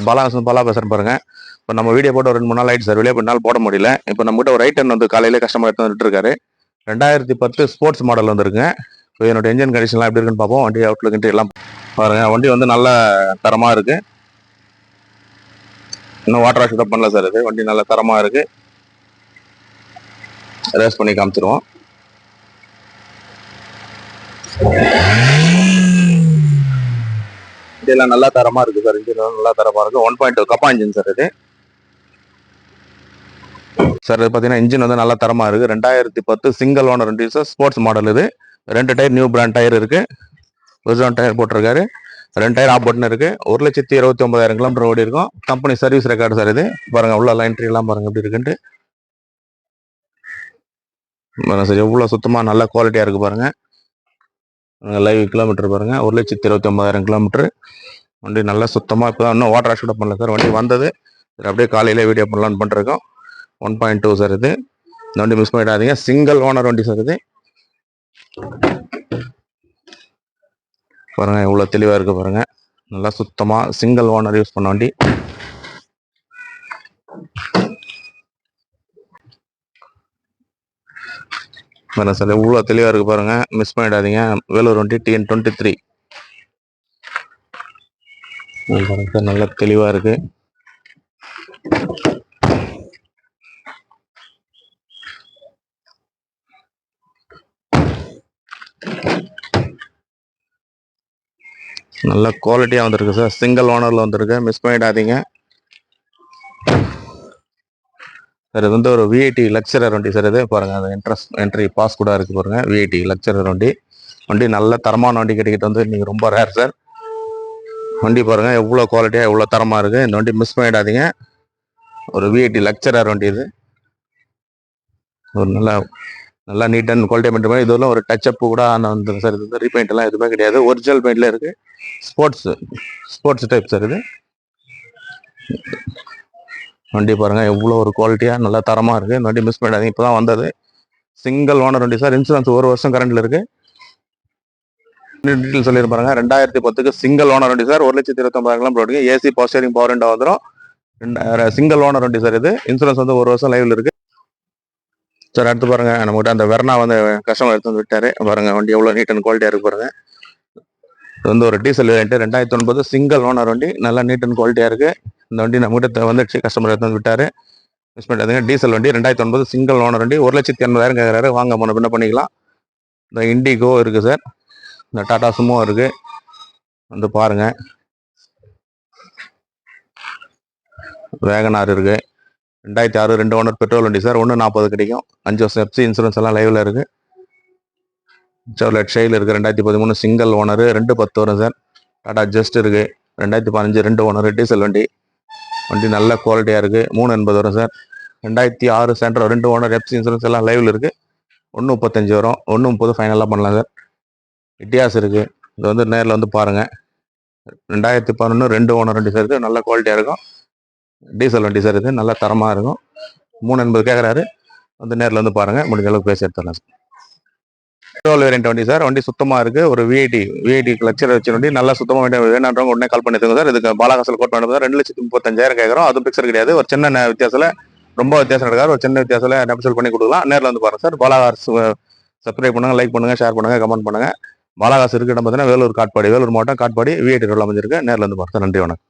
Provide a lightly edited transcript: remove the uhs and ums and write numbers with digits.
பாலா பேசுகிறேன் பாருங்க. இப்போ நம்ம வீடியோ போட்டு ஒரு 2-3 நாள் ஆயிடுச்சு சார். வெளியே போய் நாள் போட முடியல. இப்போ நம்மகிட்ட ஒரு ரைட்டன் வந்து காலையிலே கஸ்டமர் எடுத்து வந்துட்டு இருக்காரு. 2010 ஸ்போர்ட்ஸ் மாடல் வந்துருக்குங்க. இப்போ என்னோட என்ஜின் கண்டிஷன்லாம் எப்படி இருக்குன்னு பார்ப்போம். வண்டி அவுட்லுக்கு எல்லாம் பாருங்க. வண்டி வந்து நல்ல தரமாக இருக்கு. இன்னும் வாட்டர் வாஷ் தான் பண்ணல சார். இது வண்டி நல்ல தரமாக இருக்கு. ரேஸ் பண்ணி காமிச்சிருவோம். இதெல்லாம் நல்லா தரமா இருக்கு சார். இன்ஜின் நல்லா தரமா இருக்கு. 1.2 கப்பா இன்ஜின் சார் இது. சார் இது பார்த்தீங்கன்னா இன்ஜின் வந்து நல்லா தரமா இருக்கு. 2010 சிங்கிள் ஓனர் வண்டி சார். ஸ்போர்ட்ஸ் மாடல் இது. 2 டயர் நியூ பிராண்ட் டயர் இருக்கு. ஒரிஜினல் டயர் போட்டிருக்காரு. 2 டயர் ஆப் பட்டன் இருக்கு. 1,29,000 கிலோமீட்டர் ஓடி இருக்கும். கம்பெனி சர்வீஸ் ரெக்கார்டு சார் இது. பாருங்க உள்ள லைன் ட்ரீ எல்லாம் பாருங்க எப்படி இருக்குன்ட்டு. சார் எவ்வளவு சுத்தமா நல்ல குவாலிட்டியா இருக்கு பாருங்க. லைவ் கிலோமீட்டர் பாருங்க. 1,29,000 கிலோமீட்டர். வண்டி நல்லா சுத்தமா இப்போ இன்னும் வாட்டர் வாஷ் கூட பண்ணல சார். வண்டி வந்தது அப்படியே காலையில வீடியோ பண்ணலான்னு பண்ணிருக்கோம். 1.2 சார் இது. இந்த வண்டி மிஸ் பண்ணிடாதீங்க. சிங்கிள் ஓனர் வண்டி சார் இது. பாருங்க எவ்வளவு தெளிவா இருக்கு பாருங்க. நல்லா சுத்தமா சிங்கிள் ஓனர் யூஸ் பண்ண வண்டி. சார் எவ்வளவு தெளிவா இருக்கு பாருங்க. மிஸ் பண்ணிடாதீங்க. வேலூர் வண்டி TN23 பாருங்க சார். நல்லா தெளிவா இருக்கு. நல்ல குவாலிட்டியா வந்திருக்கு சார். சிங்கிள் ஓனர்ல வந்திருக்கு. மிஸ் பண்ணிடாதீங்க சார். இது வந்து ஒரு விஐடி லக்ஸரர் வண்டி சார். இது பாருங்க. அது என்ட்ரி பாஸ் கூட இருக்கு பாருங்க. விஐடி லக்ஸரர் வண்டி. வண்டி நல்ல தரமான வண்டி கிடைக்கிட்டு வந்து நீங்க ரொம்ப ரேர் சார். வண்டி பாருங்க எவ்வளவு குவாலிட்டியா எவ்வளவு தரமா இருக்கு. இந்த வண்டி மிஸ் பண்ணிடாதீங்க. ஒரு விஐடி லக்ஸரர் வண்டி இது. ஒரு நல்லா நீட் அண்ட் குவாலிட்டி மெயின்டைன் பண்ணி இதெல்லாம் ஒரு டச் அப் கூட வந்து சார். இது ரீபெயிண்ட் எல்லாம் எதுவுமே கிடையாது. ஒரிஜினல் பெயிண்ட்ல இருக்கு. ஸ்போர்ட்ஸ் டைப் சார் இது. வண்டி பாருங்க எவ்வளவு ஒரு குவாலிட்டியா நல்லா தரமா இருக்கு. இந்த வண்டி மிஸ் பண்ணிடாதீங்க. இப்பதான் வந்தது. சிங்கிள் ஓனர் வண்டி சார். இன்சூரன்ஸ் 1 வருஷம் கரண்ட்ல இருக்கு. டீட்டெயில் சொல்லி பாருங்க. 2010 சிங்கிள் ஓனர் வண்டி sir. 1,29,000 kilometre. AC power steering power window வந்துடும். சிங்கிள் ஓனர் வண்டி சார் இது. இன்சூரன்ஸ் வந்து 1 வருஷம் லைவ்ல இருக்கு சார். அடுத்து பாருங்க நம்மகிட்ட அந்த வெர்னா வந்து கஸ்டமர் எடுத்து வந்து விட்டாரு. பாருங்க வண்டி எவ்வளவு நீட் அண்ட் குவாலிட்டியா இருக்கு பாருங்க. இது வந்து ஒரு டீசல் வேரியன்ட் 2009 சிங்கிள் ஓனர் வண்டி. நல்லா நீட் அண்ட் குவாலிட்டியா இருக்கு. இந்த வண்டி நம்மகிட்ட வந்துடுச்சு. கஸ்டமர் எடுத்து வந்து விட்டாரு. மிஸ் பண்ணிட்டாங்க. டீசல் வண்டி 2009 சிங்கிள் ஓனர் வண்டி. 1,80,000 கேட்கறாரு. வாங்க முன்ன பின்ன பண்ணிக்கலாம். இந்த இண்டிகோ இருக்கு சார். இந்த டாடா சுமோ இருக்கு. வந்து பாருங்க. வேகனார் இருக்கு. 2006 2 ஓனர் பெட்ரோல் வண்டி சார். 1,40 கிடைக்கும். 5 வருஷம் எஃப்சி இன்சூரன்ஸ் எல்லாம் லைவ்ல இருக்கு. செவர்லெட் ஷெயில் இருக்கு. 2013 சிங்கிள் ஓனர். 2.10 வரும் சார். டாடா ஜஸ்ட் இருக்கு. 2015 2 ஓனர் டீசல் வண்டி. வண்டி நல்ல குவாலிட்டியா இருக்கு. 3.80 வரும் sir. 2006 Santro 2 owner FC insurance எல்லாம் லைவ்ல இருக்கு. 1.35 வரும். 1.30 ஃபைனலா பண்ணலாம் சார். இட்டியாஸ் இருக்கு. இது வந்து நேரில் வந்து பாருங்க. 2011 2 ஓனர் வண்டி சார். இது நல்ல குவாலிட்டியா இருக்கும். டீசல் வண்டி சார். இது நல்ல தரமா இருக்கும். 3.80 கேட்கறாரு. வந்து நேரில் வந்து பாருங்க. முடிஞ்ச அளவுக்கு பேசி எடுத்துடலாம் சார். பெட்ரோல் வேரியன்ட் வண்டி சார். வண்டி சுத்தமா இருக்கு. ஒரு விஐடி லக்ஸரி வச்ச வண்டி. நல்லா சுத்தமா வேணான்றவங்க உடனே கால் பண்ணிடுங்க சார். இதுக்கு பாலாகாசல் கோட் பண்ணி 2,35,000 கேட்கறோம். அதுவும் பிக்சர் கிடையாது. ஒரு சின்ன வித்தியாசத்துல ரொம்ப வித்தியாசம் நடக்காது. ஒரு சின்ன வித்தியாசத்துல நெபோஷியேட் பண்ணி கொடுக்கலாம். நேரில் வந்து பாருங்க சார். பாலாகாஸ் சப்ஸ்கிரைப் பண்ணுங்க, லைக் பண்ணுங்க, ஷேர் பண்ணுங்க, கமெண்ட் பண்ணுங்க. பாலாகாஸ் இருக்கு இடம் பார்த்தீங்கன்னா வேலூர் காட்பாடி. வேலூர் மாவட்டம் காட்பாடி விஐடி ரோட்ல அமைஞ்சிருக்கு. நேரில் வந்து பாருங்க சார். நன்றி வணக்கம்.